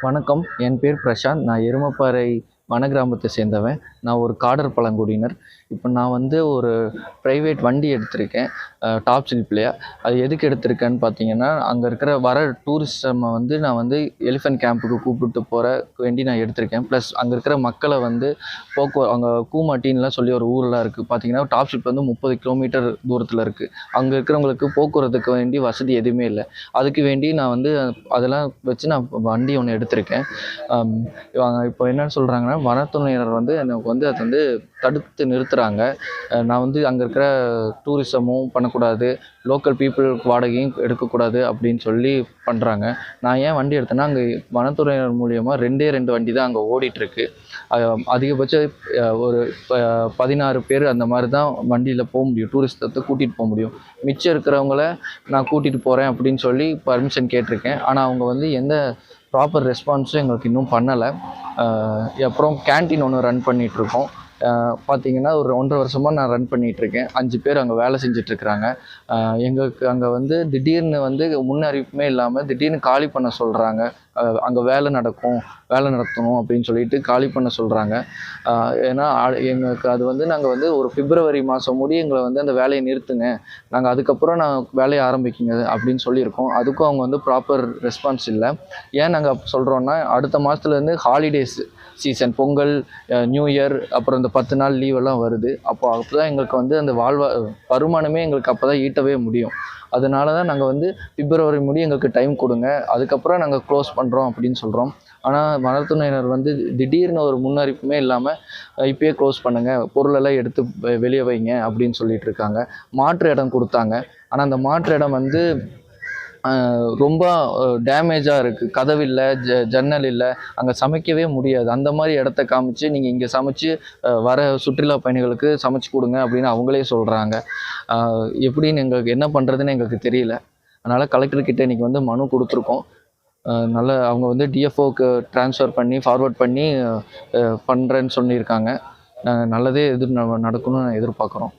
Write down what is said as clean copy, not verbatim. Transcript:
வணக்கம். என் பேர் பிரசாந்த். நான் எருமப்பாறை வனக்கிராமத்தை சேர்ந்தவன். நான் ஒரு காடர் பழங்குடியினர். இப்போ நான் வந்து ஒரு பிரைவேட் வண்டி எடுத்திருக்கேன். டாப் சில்ப்லயா. அது எதுக்கு எடுத்திருக்கேன்னு பார்த்தீங்கன்னா, அங்கே இருக்கிற வர டூரிஸ்ட்டம வந்து நான் வந்து எலிஃபென்ட் கேம்புக்கு கூப்பிட்டு போற வேண்டி நான் எடுத்திருக்கேன். ப்ளஸ் அங்கே இருக்கிற மக்களை வந்து அங்கே கூமாட்டின்லாம் சொல்லி ஒரு ஊர்லாம் இருக்குது. பார்த்தீங்கன்னா டாப் சில்ப் வந்து 30 கிலோமீட்டர் தூரத்தில் இருக்குது. அங்கே இருக்கிறவங்களுக்கு போக்குவரத்துக்கு வேண்டி வசதி எதுவுமே இல்லை. அதுக்கு வேண்டி நான் வந்து அதெல்லாம் வச்சு நான் வண்டி ஒன்று எடுத்திருக்கேன். இப்போ என்னன்னு சொல்கிறாங்கன்னா, வனத்துறையினர் வந்து எனக்கு வந்து அதை வந்து தடுத்து நிறுத்துகிறாங்க. நான் வந்து அங்கே இருக்கிற டூரிசமும் பண்ணக்கூடாது, லோக்கல் பீப்புளுக்கு வாடகையும் எடுக்கக்கூடாது அப்படின்னு சொல்லி பண்ணுறாங்க. நான் ஏன் வண்டி எடுத்தேன்னா, அங்கே வனத்துறையினர் மூலியமாக 2 வண்டி தான் அங்கே ஓடிட்டுருக்கு. அதிகபட்சம் ஒரு 16 பேர் அந்த மாதிரி தான் வண்டியில் போக முடியும், டூரிஸ்ட்டை கூட்டிகிட்டு போக முடியும். மிச்சம் இருக்கிறவங்கள நான் கூட்டிகிட்டு போகிறேன் அப்படின்னு சொல்லி பர்மிஷன் கேட்டிருக்கேன். ஆனால் அவங்க வந்து எந்த ப்ராப்பர் ரெஸ்பான்ஸும் எங்களுக்கு இன்னும் பண்ணலை. அப்புறம் கேன்டீன் ஒன்று ரன் பண்ணிகிட்ருக்கோம். பார்த்தீங்கன்னா ஒரு 1.5 வருஷமாக நான் ரன் பண்ணிகிட்ருக்கேன். 5 பேர் அங்கே வேலை செஞ்சிட்ருக்குறாங்க. எங்களுக்கு அங்கே வந்து திடீர்னு வந்து முன் அறிவிப்புமே இல்லாமல் திடீர்னு காலி பண்ண சொல்கிறாங்க. அங்கே வேலை நடத்தணும் அப்படின்னு சொல்லிட்டு காலி பண்ண சொல்கிறாங்க. ஏன்னா எங்களுக்கு அது வந்து நாங்கள் வந்து ஒரு பிப்ரவரி மாதம் முடிய எங்களை வந்து அந்த வேலையை நிறுத்துங்க, நாங்கள் அதுக்கப்புறம் வேலையை ஆரம்பிக்குங்க அப்படின்னு சொல்லியிருக்கோம். அதுக்கும் அவங்க வந்து ப்ராப்பர் ரெஸ்பான்ஸ் இல்லை. ஏன் நாங்கள் சொல்கிறோன்னா, அடுத்த மாதத்துலேருந்து holidays season, Pongal, new year, அப்புறம் இந்த 10 நாள் லீவெல்லாம் வருது. அப்போ தான் எங்களுக்கு வந்து அந்த வருமானமே எங்களுக்கு அப்போ தான் ஈட்டவே முடியும். அதனால தான் நாங்கள் வந்து பிப்ரவரி முடிய எங்களுக்கு டைம் கொடுங்க, அதுக்கப்புறம் நாங்கள் க்ளோஸ் பண்ணுறோம் அப்படின்னு சொல்கிறோம். ஆனால் வனத்துறையினர் வந்து திடீர்னு ஒரு முன்னறிவிப்புமே இல்லாமல் இப்போயே க்ளோஸ் பண்ணுங்கள், பொருளெல்லாம் எடுத்து வெளியே வைங்க அப்படின்னு சொல்லிட்டு இருக்காங்க. மாற்று இடம் கொடுத்தாங்க. ஆனால் அந்த மாற்று இடம் வந்து ரொம்ப டேமேஜாக இருக்குது. கதவு இல்லை, ஜன்னல் இல்லை, அங்கே சமைக்கவே முடியாது. அந்த மாதிரி இடத்த காமிச்சு, நீங்கள் இங்கே சமைச்சு வர சுற்றுலா பயணிகளுக்கு சமைச்சு கொடுங்க அப்படின்னு அவங்களே சொல்கிறாங்க. எப்படின்னு எங்களுக்கு என்ன பண்ணுறதுன்னு எங்களுக்கு தெரியல. அதனால் கலெக்டர்கிட்ட இன்றைக்கி வந்து மனு கொடுத்துருக்கோம். அவங்க வந்து டிஎஃப்ஓக்கு ட்ரான்ஸ்ஃபர் பண்ணி ஃபார்வர்ட் பண்ணி பண்ணுறேன்னு சொல்லியிருக்காங்க. நல்லதே நடக்கணும்னு எதிர்பார்க்குறோம்.